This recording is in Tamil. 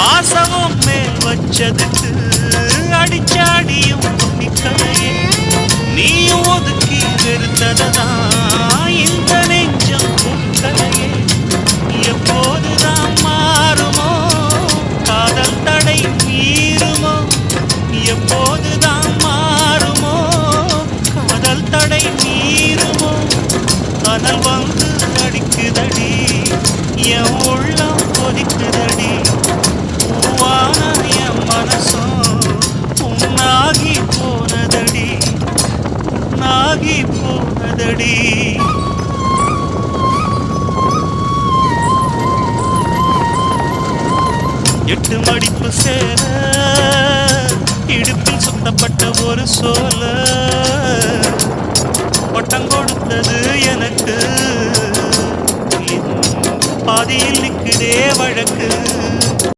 ஆசவும் மேல் வச்சதுக்கு அடிச்சாடியும் நிக்கலையே. நீயும் ஒதுக்கி வெறுத்ததான் இந்த நெஞ்சம் பொறுக்கலையே. எப்போதுதான் மாறுமோ காதல் தடை மீறுமோ? எப்போதுதான் மாறுமோ காதல் தடை மீறுமோ? அனல் வந்து அடிக்குதடி, என் உள்ளம் கொதிக்குதடி. பூவான என் மனசும் புண்ணாகி போனதடி, புண்ணாகி போனதடி. எட்டு மடிப்பு சேர இடுப்பில் சுத்தப்பட்ட ஒரு சோல பட்டம் கொடுத்தது எனக்கு. பாதியில் நிற்குதே வழக்கு.